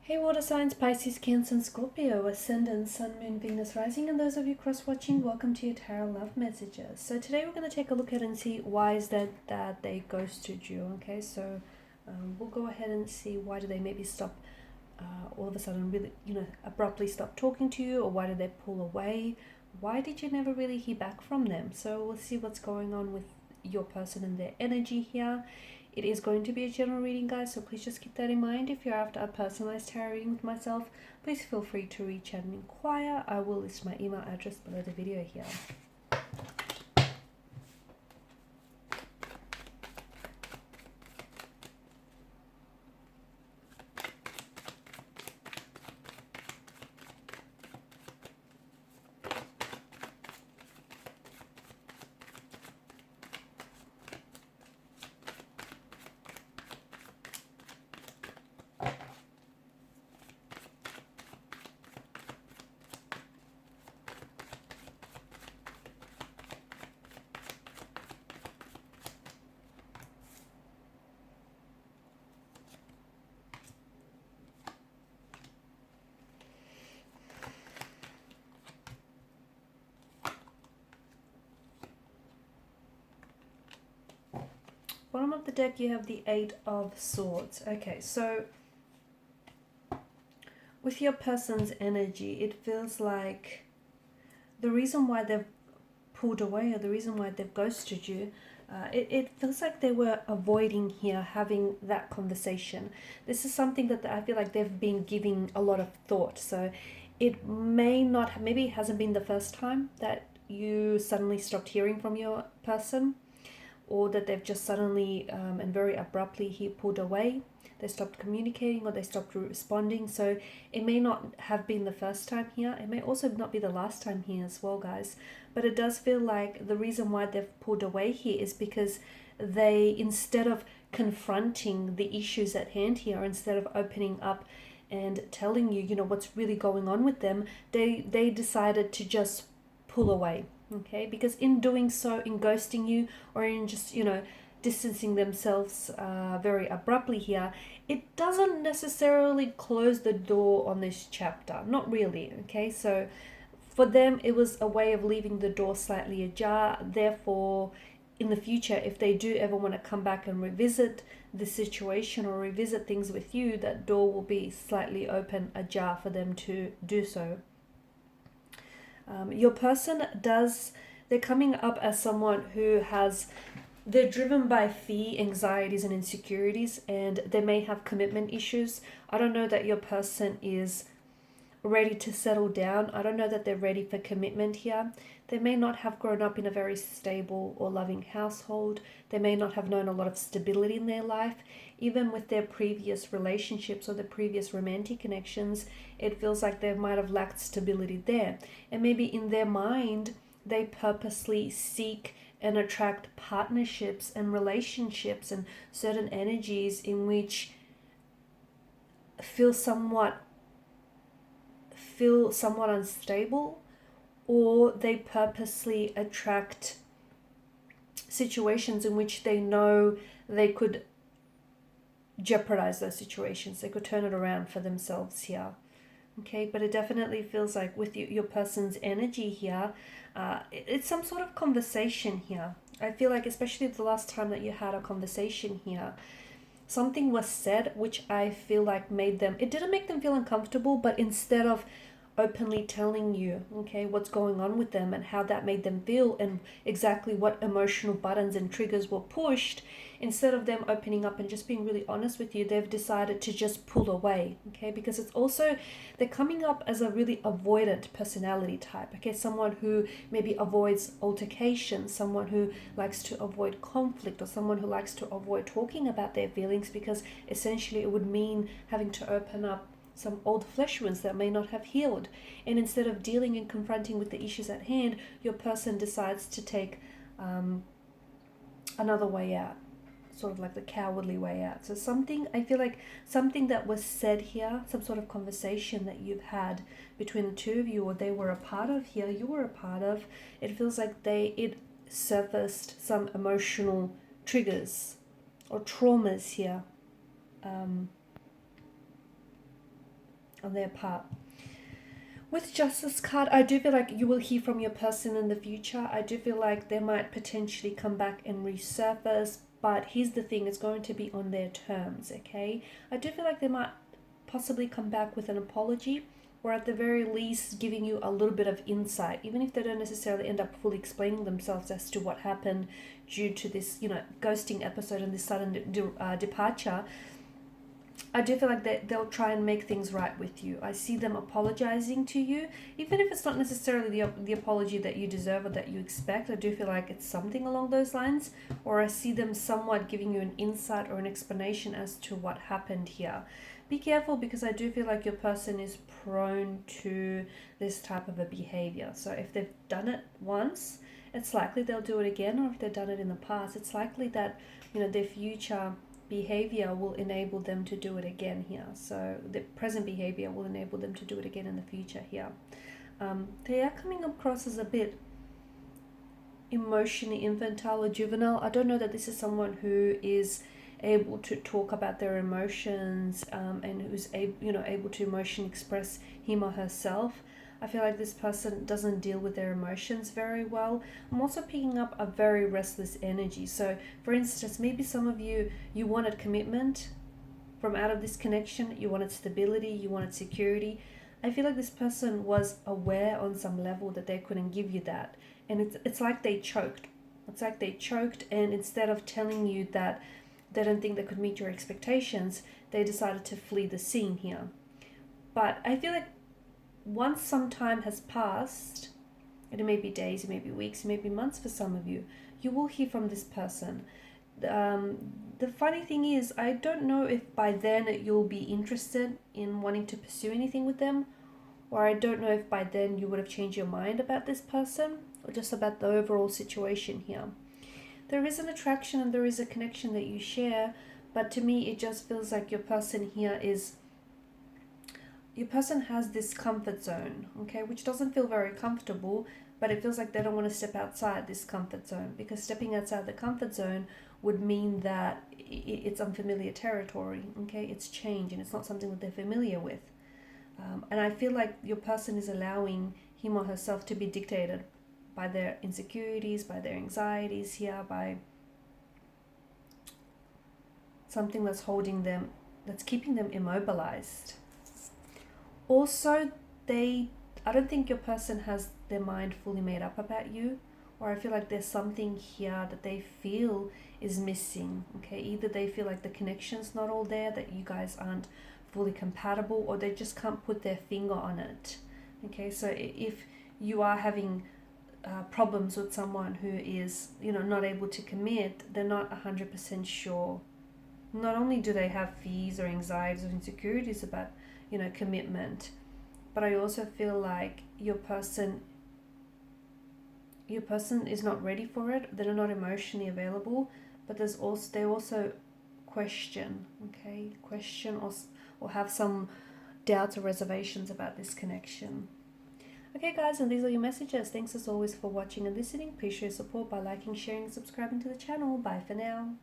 Hey water signs, Pisces, Cancer and Scorpio, Ascendant, Sun, Moon, Venus, Rising, and those of you cross-watching, welcome to your Tarot Love Messages. So today we're going to take a look at and see why is that they ghosted you, okay? So we'll go ahead and see why do they maybe stop all of a sudden really, abruptly stop talking to you, or why did they pull away? Why did you never really hear back from them? So we'll see what's going on with your person and their energy here. It is going to be a general reading, guys, so please just keep that in mind. If you're after a personalized tarot reading with myself, please feel free to reach out and inquire. I will list my email address below the video here. Bottom of the deck, you have the Eight of Swords. Okay, so with your person's energy, it feels like the reason why they've pulled away, or the reason why they've ghosted you, it feels like they were avoiding here having that conversation. This is something that I feel like they've been giving a lot of thought. So it may not, maybe it hasn't been the first time that you suddenly stopped hearing from your person, or that they've just suddenly and very abruptly pulled away. They stopped communicating, or they stopped responding. So it may not have been the first time here. It may also not be the last time here as well, guys. But it does feel like the reason why they've pulled away here is because they, instead of confronting the issues at hand here, instead of opening up and telling you, what's really going on with them, they decided to just pull away. Okay, because in doing so, in ghosting you, or in just, distancing themselves very abruptly here, it doesn't necessarily close the door on this chapter. Not really, okay? So for them, it was a way of leaving the door slightly ajar. Therefore, in the future, if they do ever want to come back and revisit the situation or revisit things with you, that door will be slightly open, ajar for them to do so. Your person they're coming up as someone who they're driven by fear, anxieties, and insecurities, and they may have commitment issues. I don't know that your person is ready to settle down. I don't know that they're ready for commitment here. They may not have grown up in a very stable or loving household. They may not have known a lot of stability in their life. Even with their previous relationships or the previous romantic connections, it feels like they might have lacked stability there. And maybe in their mind, they purposely seek and attract partnerships and relationships and certain energies in which feel somewhat unstable, or they purposely attract situations in which they know they could jeopardize those situations. They could turn it around for themselves here. Okay, but it definitely feels like with your person's energy here, it's some sort of conversation here. I feel like, especially the last time that you had a conversation here, something was said which I feel like it didn't make them feel uncomfortable, but instead of openly telling you, okay, what's going on with them and how that made them feel and exactly what emotional buttons and triggers were pushed, instead of them opening up and just being really honest with you, they've decided to just pull away. Okay, because it's also, they're coming up as a really avoidant personality type. Okay, someone who maybe avoids altercation, someone who likes to avoid conflict, or someone who likes to avoid talking about their feelings, because essentially it would mean having to open up some old flesh wounds that may not have healed. And instead of dealing and confronting with the issues at hand, your person decides to take another way out, sort of like the cowardly way out. So I feel like something that was said here, some sort of conversation that you've had between the two of you, or they were a part of here, you were a part of, it feels like it surfaced some emotional triggers or traumas here. on their part. With Justice card, I do feel like you will hear from your person in the future. I do feel like they might potentially come back and resurface, but here's the thing, it's going to be on their terms, okay? I do feel like they might possibly come back with an apology, or at the very least giving you a little bit of insight, even if they don't necessarily end up fully explaining themselves as to what happened due to this, ghosting episode and this sudden departure. I do feel like they'll try and make things right with you. I see them apologizing to you, even if it's not necessarily the apology that you deserve or that you expect. I do feel like it's something along those lines, or I see them somewhat giving you an insight or an explanation as to what happened here. Be careful, because I do feel like your person is prone to this type of a behavior. So if they've done it once, it's likely they'll do it again, or if they've done it in the past, it's likely that their future behavior will enable them to do it again here. So the present behavior will enable them to do it again in the future here. They are coming across as a bit emotionally infantile or juvenile. I don't know that this is someone who is able to talk about their emotions and who's able to emotionally express him or herself. I feel like this person doesn't deal with their emotions very well. I'm also picking up a very restless energy. So for instance, maybe some of you wanted commitment from out of this connection. You wanted stability, you wanted security. I feel like this person was aware on some level that they couldn't give you that, and it's like they choked. It's like they choked, and instead of telling you that they don't think they could meet your expectations, they decided to flee the scene here. But I feel like once some time has passed, and it may be days, it may be weeks, it may be months for some of you, you will hear from this person. The funny thing is, I don't know if by then you'll be interested in wanting to pursue anything with them, or I don't know if by then you would have changed your mind about this person, or just about the overall situation here. There is an attraction and there is a connection that you share, but to me it just feels like your person has this comfort zone, okay, which doesn't feel very comfortable, but it feels like they don't want to step outside this comfort zone, because stepping outside the comfort zone would mean that it's unfamiliar territory, okay, it's change, and it's not something that they're familiar with. And I feel like your person is allowing him or herself to be dictated by their insecurities, by their anxieties here, by something that's holding them, that's keeping them immobilized. Also, I don't think your person has their mind fully made up about you, or I feel like there's something here that they feel is missing, okay? Either they feel like the connection's not all there, that you guys aren't fully compatible, or they just can't put their finger on it, okay? So if you are having problems with someone who is, not able to commit, they're not 100% sure. Not only do they have fears or anxieties or insecurities about commitment, but I also feel like your person is not ready for it. They're not emotionally available, but they also question or have some doubts or reservations about this connection. Okay guys, and these are your messages. Thanks as always for watching and listening. Please show your support by liking, sharing, and subscribing to the channel. Bye for now.